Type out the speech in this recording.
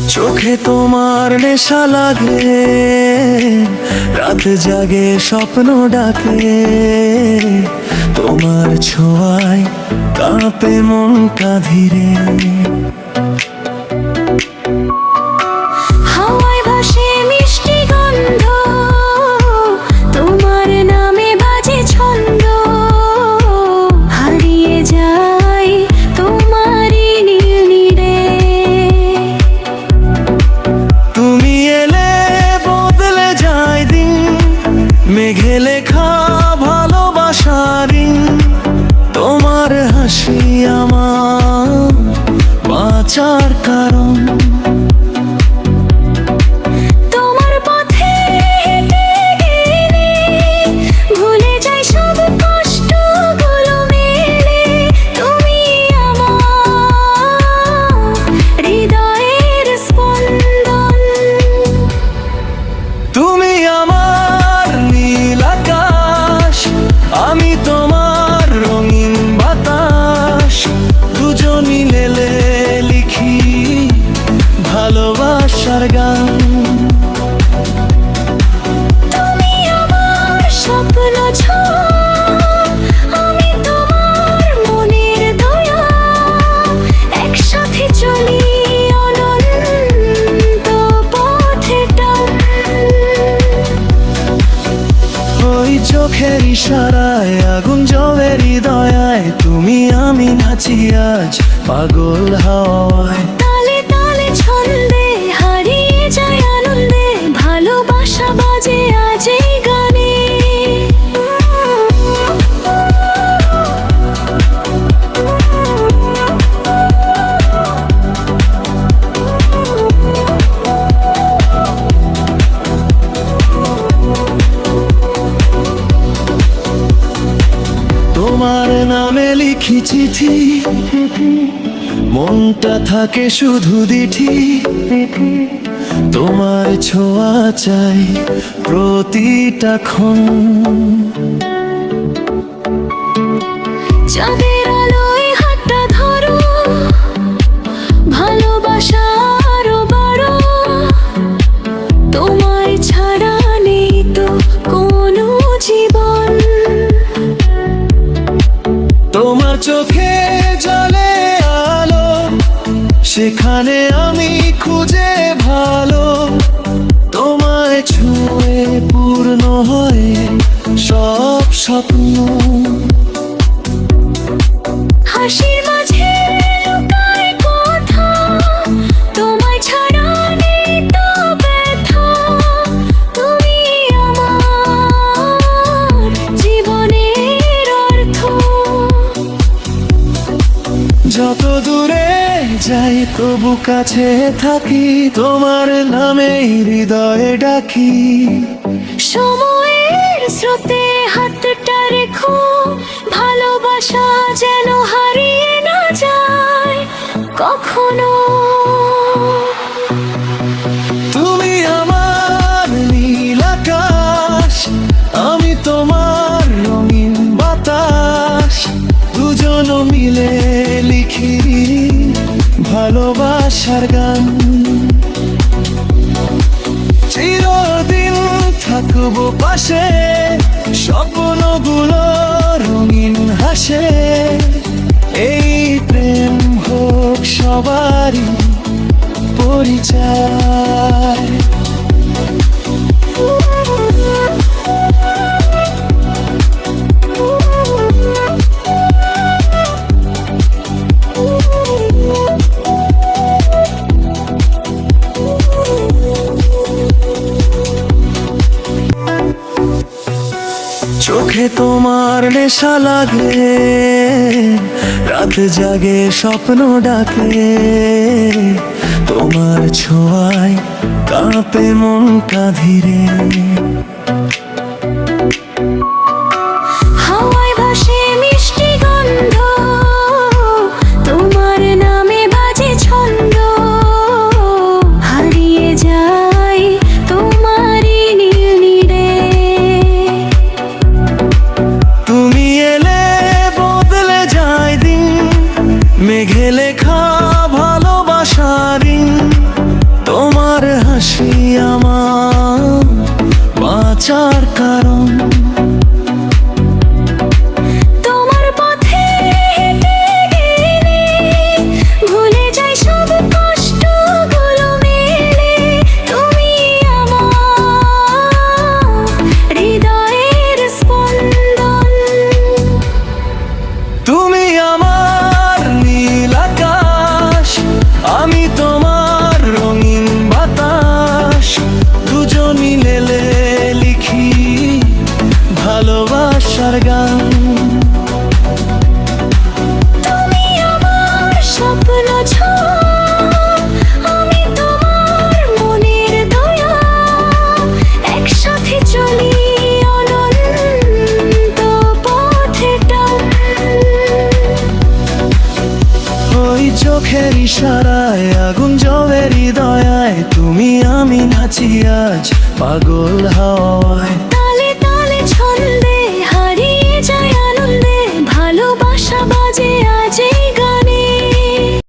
চোখে তোমার নেশা লাগে, রাত জাগে স্বপ্ন ডাকে, তোমার ছোঁয়ায় কাঁপে মনটা ধীরে। হাওয়ায় ভাসে মিষ্টি গন্ধ, তোমার নামে বাজে ছন্দ, হারিয়ে যাই তোমারই নীল নীড়ে। তুমি এলে বদলে যায় দিন, মেঘে লেখা ভালোবাসার ঋণ, তোমার হাসি আমার বাঁচার কারণ। তোমার পথে হেঁটে গেলে ভুলে যাই সব কষ্টগুলো মেলে। তুমি আমার হৃদয়ের স্পন্দন, তুমি আমার নীল আকাশ, আমি তোমার রঙিন বাতাস, দুজন মিলে লিখি ভালোবাসার গান। তুমি আমার স্বপ্ন ছোঁয়া, আমি তোমার মনের দয়া, একসাথে চলি অনন্ত পথেটা। ওই চোখের ইশারায় আগুন জ্বলে হৃদয়ায়, তুমি আমি নাচি আজ পাগল হাওয়ায়। তালে তালে ছন্দে হারিয়ে যায় আনন্দে, ভালোবাসা বাজে আজ এই গানে। তোমার নামে লিখি চিঠি, মনটা থাকে শুধু দিঠি, তোমার ছোঁয়া চাই প্রতিটা ক্ষণ। চাঁদের আলোয় হাতটা ধরো, ভালোবাসা আরো বাড়ো, তোমায় ছাড়া নেই তো কোনো জীবন। তোমার চোখে জ্বলে আলো, সেখানে আমি খুঁজে ভালো, তোমায় ছুঁয়ে পূর্ণ হয় সব স্বপ্ন। হাসির মাঝে লুকায় কথা, তোমায় ছাড়া নেই তো ব্যথা। তুমি আমার জীবনের অর্থ। যত দূরে যাই তবু কাছে থাকি, তোমার নামে হৃদয়ে ডাকি। সময়ের স্রোতে হাতটা রেখো, ভালোবাসা যেন হারিয়ে না যায় কখনো। তুমি আমার নীল আকাশ, আমি তোমার রঙিন বাতাস, দুজন মিলে লিখি ভালোবাসার গান। চিরদিন থাকবো পাশে, স্বপ্নগুলো রঙিন হাসে, এই প্রেম হোক সবারই পরিচয়। চোখে তোমার নেশা লাগে, রাত জাগে স্বপ্ন ডাকে, তোমার ছোঁয়ায় কাঁপে মনটা ধীরে। হাওয়ায় ভাসে মিষ্টি গন্ধ, তোমার নামে বাজে ছন্দ, হারিয়ে যাই তোমারই নীল নীড়ে। তুমি এলে বদলে যায় দিন, মেঘে লেখা ভালোবাসার ঋণ, ইশারায় আগুন জ্বলে হৃদয়ায়, তুমি আমি নাচি আজ পাগল হাওয়ায়।